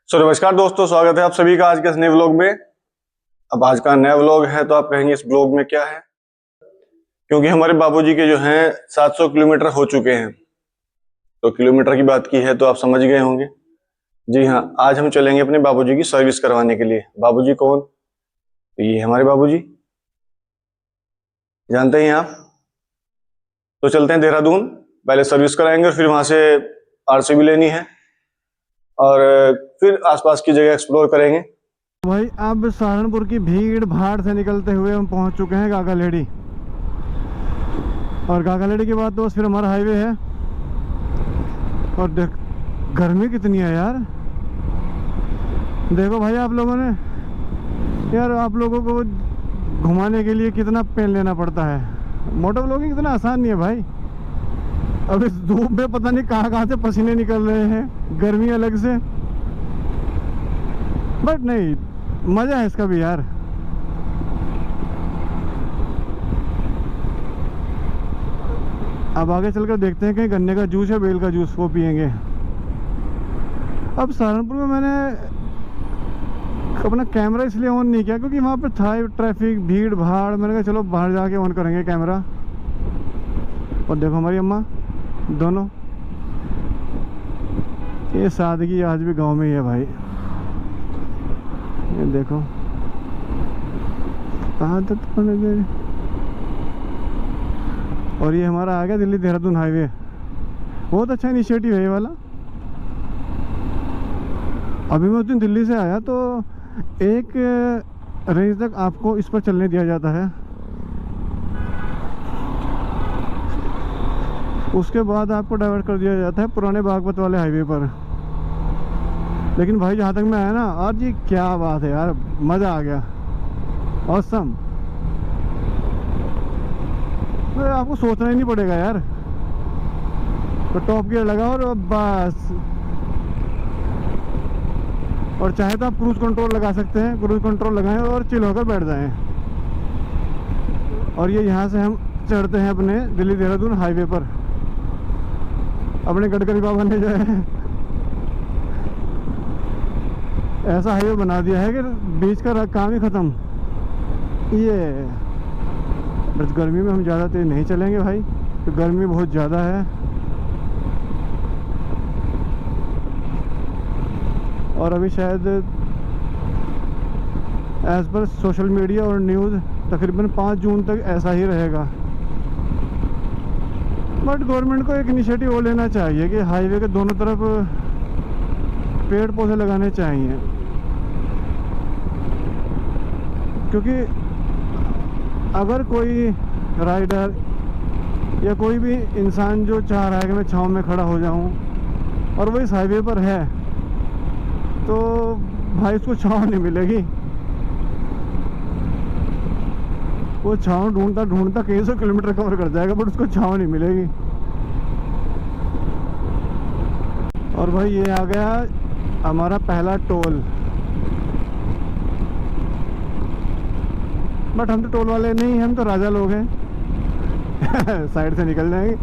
नमस्कार दोस्तों, स्वागत है आप सभी का आज के इस नए व्लॉग में। अब आज का नया व्लॉग है तो आप कहेंगे इस व्लॉग में क्या है, क्योंकि हमारे बाबूजी के जो हैं 700 किलोमीटर हो चुके हैं। तो किलोमीटर की बात की है तो आप समझ गए होंगे। जी हाँ, आज हम चलेंगे अपने बाबूजी की सर्विस करवाने के लिए। बाबूजी कौन? तो ये हमारे बाबूजी, जानते हैं आप। तो चलते हैं देहरादून, पहले सर्विस कराएंगे और फिर वहां से आरसी भी लेनी है और फिर आसपास की जगह एक्सप्लोर करेंगे। भाई अब सहारनपुर की भीड़ भाड़ से निकलते हुए हम पहुंच चुके हैं गागालेडी। और गागालेडी के बाद तो बस फिर हमारा हाईवे है। और गर्मी कितनी है यार, देखो भाई आप लोगों ने, यार आप लोगों को घुमाने के लिए कितना पेन लेना पड़ता है। मोटो व्लॉगिंग इतना आसान नहीं है भाई। अब इस धूप में पता नहीं कहाँ से पसीने निकल रहे हैं, गर्मी अलग से, बट नहीं, मजा है इसका भी यार। अब आगे चलकर देखते हैं कहीं गन्ने का जूस या बेल का जूस, वो पियेंगे। अब सहारनपुर में मैंने अपना कैमरा इसलिए ऑन नहीं किया क्योंकि वहाँ पे था ट्रैफिक, भीड़ भाड़। मैंने कहा चलो बाहर जाके ऑन करेंगे कैमरा। और देखो हमारी अम्मा दोनों, ये सादगी आज भी गांव में ही है भाई। ये देखो आदत बन गई। और ये हमारा आ गया दिल्ली देहरादून हाईवे। बहुत अच्छा इनिशिएटिव है ये वाला। अभी मैं उस दिन दिल्ली से आया तो एक रेंज तक आपको इस पर चलने दिया जाता है, उसके बाद आपको डाइवर्ट कर दिया जाता है पुराने बागपत वाले हाईवे पर। लेकिन भाई जहाँ तक मैं आया ना, आज ये क्या बात है यार, मज़ा आ गया, ऑसम। तो आपको सोचना ही नहीं पड़ेगा यार, तो टॉप गियर लगाओ और बस। और चाहे तो आप क्रूज कंट्रोल लगा सकते हैं, क्रूज कंट्रोल लगाएं और चिल होकर बैठ जाएं। और ये यहाँ से हम चढ़ते हैं अपने दिल्ली देहरादून हाईवे पर। अपने गडकरी बाबा ने जो है ऐसा हाईवे बना दिया है कि बीच का काम ही ख़त्म। ये बस गर्मी में हम ज़्यादा तेज नहीं चलेंगे भाई, तो गर्मी बहुत ज़्यादा है। और अभी शायद एज पर सोशल मीडिया और न्यूज़ तकरीबन 5 जून तक ऐसा ही रहेगा। बट गवर्नमेंट को एक इनिशिएटिव वो लेना चाहिए कि हाईवे के दोनों तरफ पेड़ पौधे लगाने चाहिए, क्योंकि अगर कोई राइडर या कोई भी इंसान जो चाह रहा है कि मैं छाँव में खड़ा हो जाऊं और वो इस हाईवे पर है, तो भाई उसको छाँव नहीं मिलेगी। वो छाँव ढूंढता ढूंढता कई सौ किलोमीटर कवर कर जाएगा, बट उसको छाँव नहीं मिलेगी। और भाई ये आ गया हमारा पहला टोल। बट हम तो टोल वाले नहीं, हम तो राजा लोग हैं। साइड से निकल जाएंगे।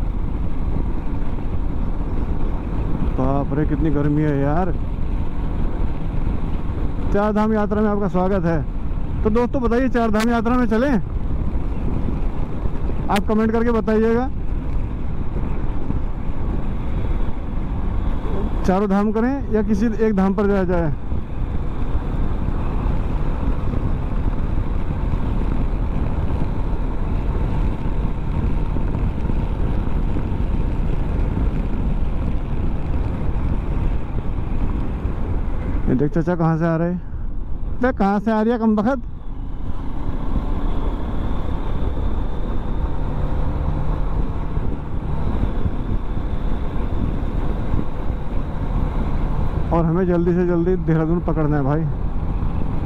बाप रे कितनी गर्मी है यार। 4 धाम यात्रा में आपका स्वागत है। तो दोस्तों बताइए, 4 धाम यात्रा में चलें? आप कमेंट करके बताइएगा। 4 धाम करें या किसी एक धाम पर जाया जाए? ये देख चाचा कहाँ से आ रहे हैं। तो कहाँ से आ रही है कम बखत। और हमें जल्दी से जल्दी देहरादून पकड़ना है भाई,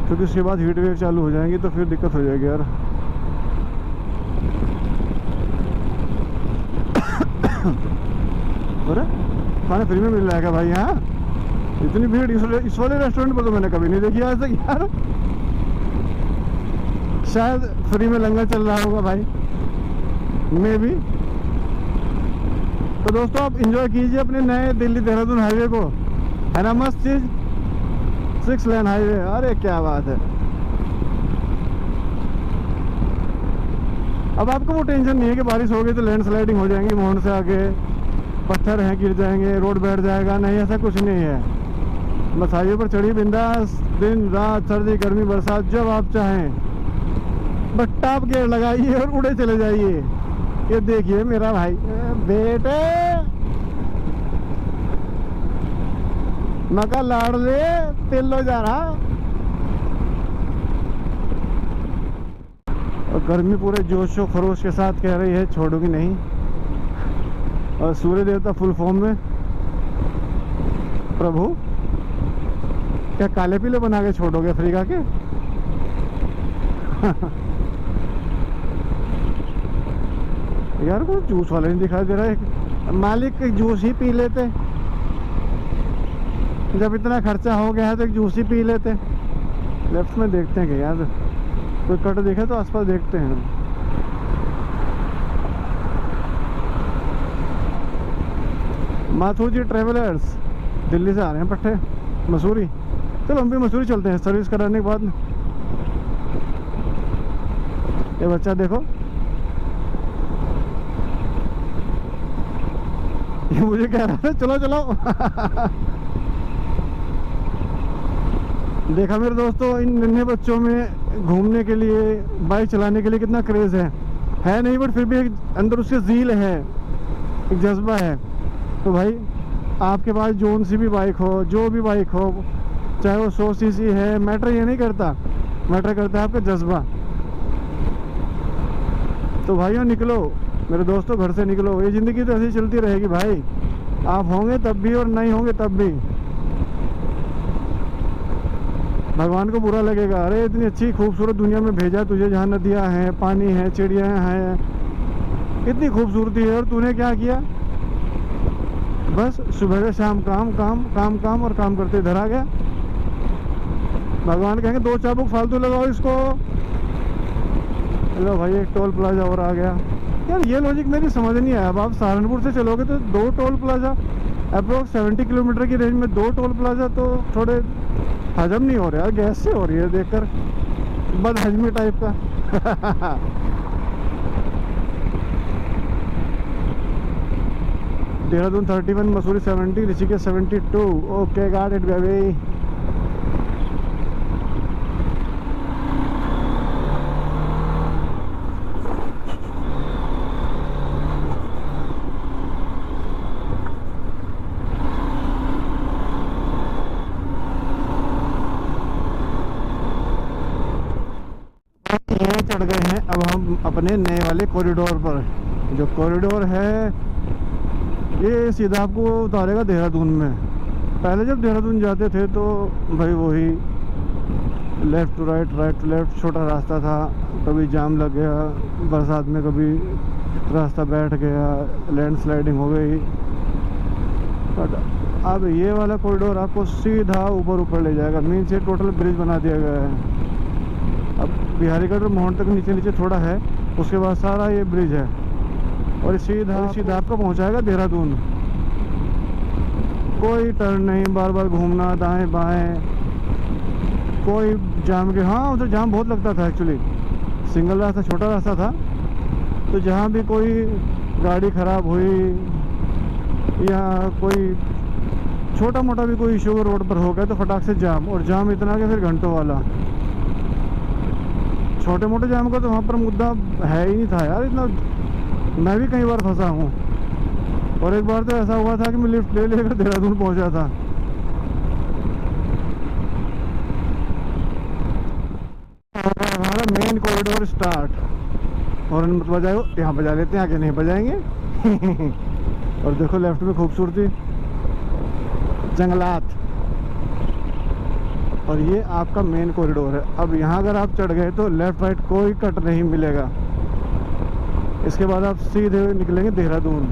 क्योंकि उसके बाद हीट वेव चालू हो जाएंगी तो फिर दिक्कत हो जाएगी यार। अरे खाना फ्री में मिल रहा है क्या भाई यहाँ? इतनी भीड़ इस वाले रेस्टोरेंट पर तो मैंने कभी नहीं देखी आज तक यार। शायद फ्री में लंगर चल रहा होगा भाई, मे भी। तो दोस्तों आप एंजॉय कीजिए अपने नए दिल्ली देहरादून हाईवे को, है ना मस्त चीज़। 6 लेन हाईवे, अरे क्या बात है। अब आपको वो टेंशन नहीं है कि बारिश हो गई तो लैंड स्लाइडिंग हो जाएंगी, मोहन से आगे पत्थर हैं गिर जाएंगे, रोड बैठ जाएगा, नहीं ऐसा कुछ नहीं है। बस हाईवे पर चढ़ी बिंदास, दिन रात सर्दी गर्मी बरसात जब आप चाहें बस टॉप गियर लगाइए और उड़े चले जाइए। ये देखिए मेरा भाई बेटे, मका लाड़ ले तिल्लो जा रहा। और गर्मी पूरे जोशो खरोश के साथ कह रही है छोड़ूंगी नहीं। और सूर्य देवता फुल फॉर्म में, प्रभु क्या काले पीले बना के छोड़ोगे अफ्रीका के? यार कोई जूस वाला नहीं दिखाई दे रहा है, मालिक जूस ही पी लेते, जब इतना खर्चा हो गया है तो एक जूस ही पी लेते। लेफ्ट में देखते हैं कि यार कोई कट दिखे तो आसपास देखते हैं। माथुर जी ट्रेवलर्स दिल्ली से आ रहे हैं पट्टे मसूरी। चलो हम भी मसूरी चलते हैं सर्विस कराने के बाद। ये बच्चा देखो, ये मुझे कह रहा था चलो चलो। देखा मेरे दोस्तों, इन नन्हे बच्चों में घूमने के लिए बाइक चलाने के लिए कितना क्रेज़ है नहीं, बट फिर भी एक अंदर उसके ज़ील है, एक जज्बा है। तो भाई आपके पास जोन सी भी बाइक हो, जो भी बाइक हो, चाहे वो 100 सीसी है, मैटर ये नहीं करता, मैटर करता है आपका जज्बा। तो भाइयों निकलो मेरे दोस्तों, घर से निकलो, ये ज़िंदगी तो ऐसी चलती रहेगी भाई, आप होंगे तब भी और नहीं होंगे तब भी। भगवान को बुरा लगेगा, अरे इतनी अच्छी खूबसूरत दुनिया में भेजा तुझे, जहाँ नदियाँ हैं, पानी है, चिड़िया हैं, इतनी खूबसूरती है, और तूने क्या किया? बस सुबह से शाम काम काम काम काम और काम करते इधर आ गया। भगवान कहेंगे 2 चाबुक फालतू लगाओ इसको। लो भाई एक टोल प्लाजा और आ गया। यार ये लॉजिक मेरी समझ नहीं आया। अब आप सहारनपुर से चलोगे तो 2 टोल प्लाजा, अप्रोक्स 70 किलोमीटर की रेंज में 2 टोल प्लाजा तो थोड़े हजम नहीं हो रहा यार, गैस से हो रही है देखकर, बदहजमी टाइप का। Dehradun 31, Mussoorie 70, Rishikesh 72। Okay got it baby. ये चढ़ गए हैं अब हम अपने नए वाले कॉरिडोर पर। जो कॉरिडोर है ये सीधा आपको उतारेगा देहरादून में। पहले जब देहरादून जाते थे तो भाई वही left to right, right to left छोटा रास्ता था, कभी जाम लग गया बरसात में, कभी रास्ता बैठ गया, लैंड स्लाइडिंग हो गई। बट अब ये वाला कॉरिडोर आपको सीधा ऊपर ऊपर ले जाएगा, मीन से टोटल ब्रिज बना दिया गया है। अब बिहारीगढ़ और मोहन तक नीचे नीचे थोड़ा है, उसके बाद सारा ये ब्रिज है, और सीधा सीधा आपको पहुंचाएगा देहरादून। कोई टर्न नहीं, बार बार घूमना दाएं बाएं, कोई जाम के, हाँ उधर जाम बहुत लगता था एक्चुअली, सिंगल रास्ता छोटा रास्ता था, तो जहाँ भी कोई गाड़ी ख़राब हुई या कोई छोटा मोटा भी कोई इशू रोड पर हो गया तो फटाक से जाम, और जाम इतना कि फिर घंटों वाला। छोटे मोटे जाम का तो वहाँ पर मुद्दा है ही नहीं था यार इतना। मैं भी कई बार फंसा हूँ, और एक बार तो ऐसा हुआ था कि मैं लिफ्ट ले लेकर देहरादून पहुँचा था। हमारा मेन कॉरिडोर स्टार्ट, और मत बजाओ, यहाँ बजा लेते हैं, आगे नहीं बजाएंगे। और देखो लेफ्ट में खूबसूरती, जंगलात, और ये आपका मेन कॉरिडोर है। अब यहाँ अगर आप चढ़ गए तो लेफ़्ट राइट कोई कट नहीं मिलेगा। इसके बाद आप सीधे निकलेंगे देहरादून।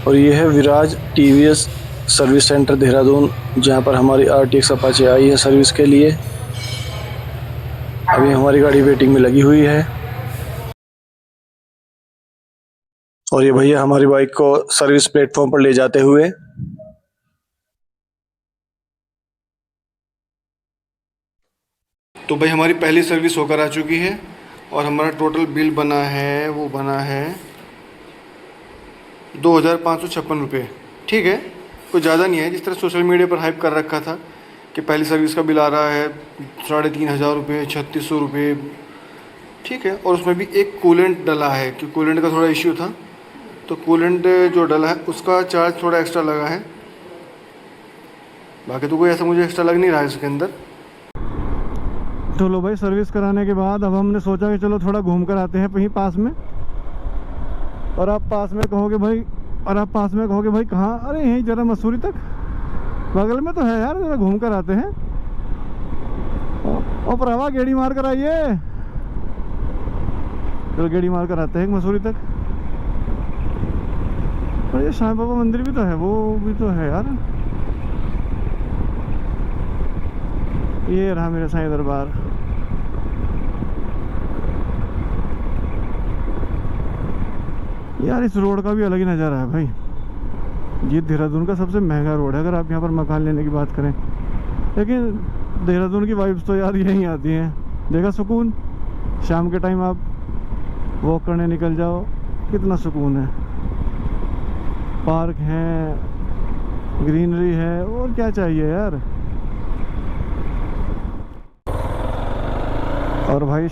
और ये है विराज टीवीएस सर्विस सेंटर देहरादून, जहाँ पर हमारी RTX अपाचे आई है सर्विस के लिए। अभी हमारी गाड़ी वेटिंग में लगी हुई है और ये भैया हमारी बाइक को सर्विस प्लेटफॉर्म पर ले जाते हुए। तो भाई हमारी पहली सर्विस होकर आ चुकी है और हमारा टोटल बिल बना है, वो बना है 2556 रुपये। ठीक है, कोई ज़्यादा नहीं है। जिस तरह सोशल मीडिया पर हाइप कर रखा था कि पहली सर्विस का बिल आ रहा है 3500 रुपये, 3600 रुपये। ठीक है, और उसमें भी एक कूलेंट डला है कि कूलेंट का थोड़ा इश्यू था, तो कूलेंट जो डला है उसका चार्ज थोड़ा एक्स्ट्रा लगा है। बाकी तो कोई ऐसा मुझे एक्स्ट्रा लग नहीं रहा है इसके अंदर। तो लो भाई, सर्विस कराने के बाद अब हमने सोचा कि चलो थोड़ा घूम कर आते हैं वहीं पास में। और आप पास में कहोगे भाई कहाँ? अरे यहीं जरा मसूरी तक बगल में तो है यार, जरा घूम कर आते हैं। और प्रवा गेड़ी मार कर आइए, चलो गेड़ी मार कर आते हैं मसूरी तक। और ये साईं बाबा मंदिर भी तो है, वो भी तो है यार। ये रहा मेरा साईं दरबार। यार इस रोड का भी अलग ही नज़ारा है भाई। ये देहरादून का सबसे महंगा रोड है अगर आप यहाँ पर मकान लेने की बात करें। लेकिन देहरादून की वाइब्स तो यार यहीं आती हैं। देखा सुकून, शाम के टाइम आप वॉक करने निकल जाओ, कितना सुकून है। पार्क है, ग्रीनरी है, और क्या चाहिए यार। और भाई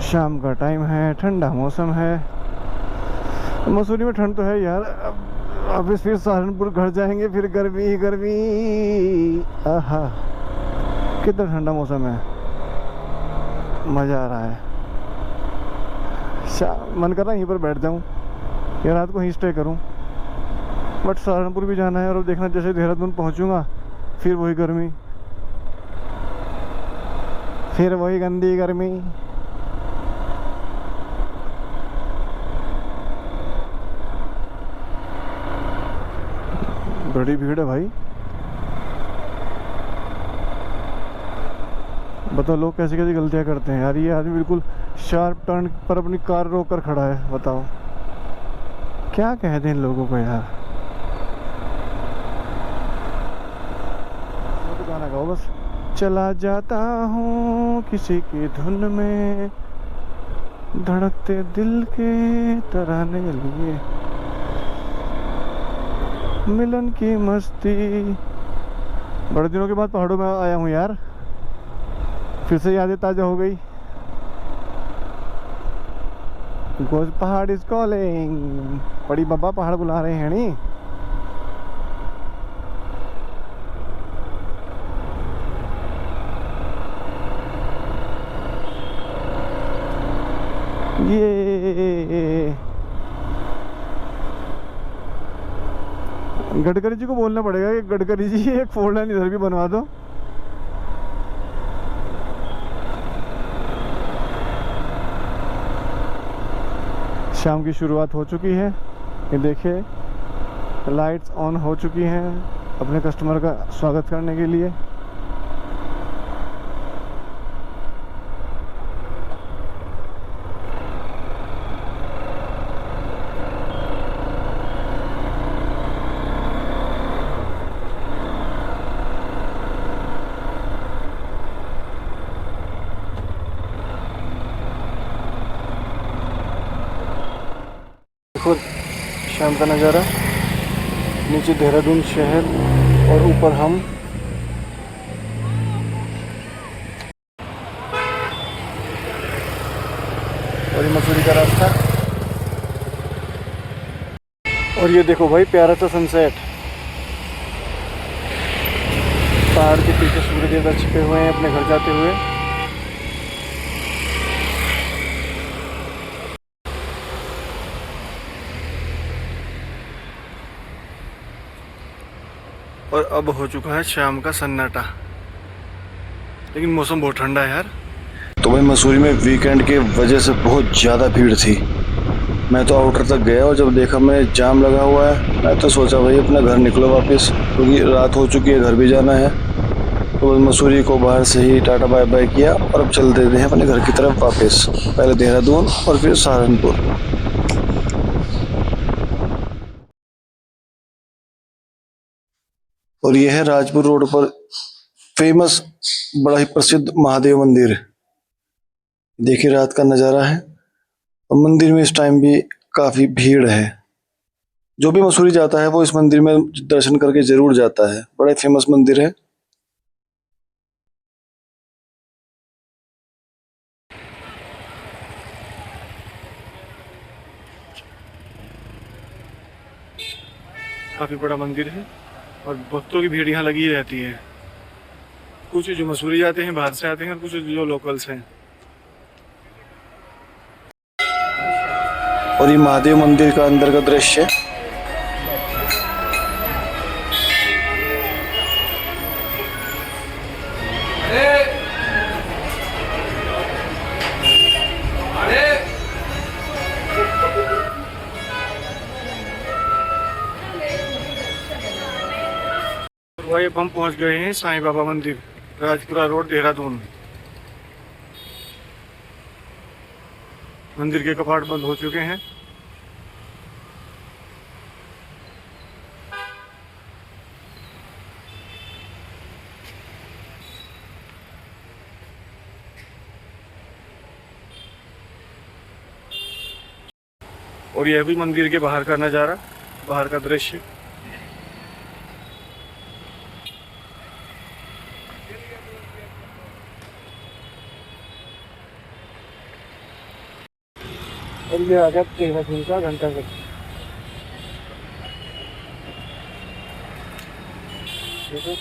शाम का टाइम है, ठंडा मौसम है। मसूरी में ठंड तो है यार। अब फिर सहारनपुर घर जाएंगे, फिर गर्मी गर्मी। आहा, कितना ठंडा मौसम है, मज़ा आ रहा है। मन कर रहा है यहीं पर बैठ जाऊं या रात को यहीं स्टे करूं, बट सहारनपुर भी जाना है। और देखना जैसे देहरादून पहुंचूंगा फिर वही गर्मी, फिर वही गंदी गर्मी। बड़ी भीड़ है भाई। बताओ लोग कैसी कैसी गलतियां करते हैं यार। ये आदमी बिल्कुल शार्प टर्न पर अपनी कार रोक कर खड़ा है। बताओ क्या कह दें इन लोगों को यार। तो गाना गाओ बस। चला जाता हूँ किसी की धुन में, धड़कते दिल के तराने लिए, मिलन की मस्ती। बड़े दिनों के बाद पहाड़ों में आया हूँ यार, फिर से यादें ताज़ा हो गई। बिकॉज पहाड़ इज कॉलिंग। बड़ी बाबा पहाड़ बुला रहे हैं नहीं। ये गडकरी जी को बोलना पड़ेगा कि गडकरी जी एक 4 लाइन इधर भी बनवा दो। शाम की शुरुआत हो चुकी है। ये देखिए लाइट्स ऑन हो चुकी हैं अपने कस्टमर का स्वागत करने के लिए। देखो शाम का नज़ारा, नीचे देहरादून शहर और ऊपर हम। और ये मसूरी का रास्ता। और ये देखो भाई प्यारा सा सनसेट, पहाड़ के पीछे सूर्य देवता छिपे हुए हैं अपने घर जाते हुए। और अब हो चुका है शाम का सन्नाटा, लेकिन मौसम बहुत ठंडा है यार। तो भाई मसूरी में वीकेंड के वजह से बहुत ज़्यादा भीड़ थी। मैं तो आउटर तक गया और जब देखा मैं जाम लगा हुआ है, मैं तो सोचा भाई अपना घर निकलो वापस, क्योंकि रात हो चुकी है, घर भी जाना है। तो बस मसूरी को बाहर से ही टाटा बाय बाय किया और अब चल देते हैं अपने घर की तरफ वापस, पहले देहरादून और फिर सहारनपुर। और यह है राजपुर रोड पर फेमस बड़ा ही प्रसिद्ध महादेव मंदिर। देखिए रात का नज़ारा है और मंदिर में इस टाइम भी काफ़ी भीड़ है। जो भी मसूरी जाता है वो इस मंदिर में दर्शन करके जरूर जाता है, बड़ा फेमस मंदिर है। काफ़ी बड़ा मंदिर है और भक्तों की भीड़ यहाँ लगी रहती है। कुछ जो मसूरी जाते हैं बाहर से आते हैं और कुछ जो लोकल्स हैं। और ये महादेव मंदिर का अंदर का दृश्य है। भाई अब हम पहुंच गए हैं साईं बाबा मंदिर, राजपुरा रोड, देहरादून। मंदिर के कपाट बंद हो चुके हैं। और यह भी मंदिर के बाहर का नज़ारा, बाहर का दृश्य। और ये आ गया देहरादून का घंटाघर। देखो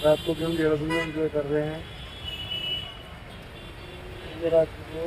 रात को भी हम देहरादून में एंजॉय कर रहे हैं। ये रात को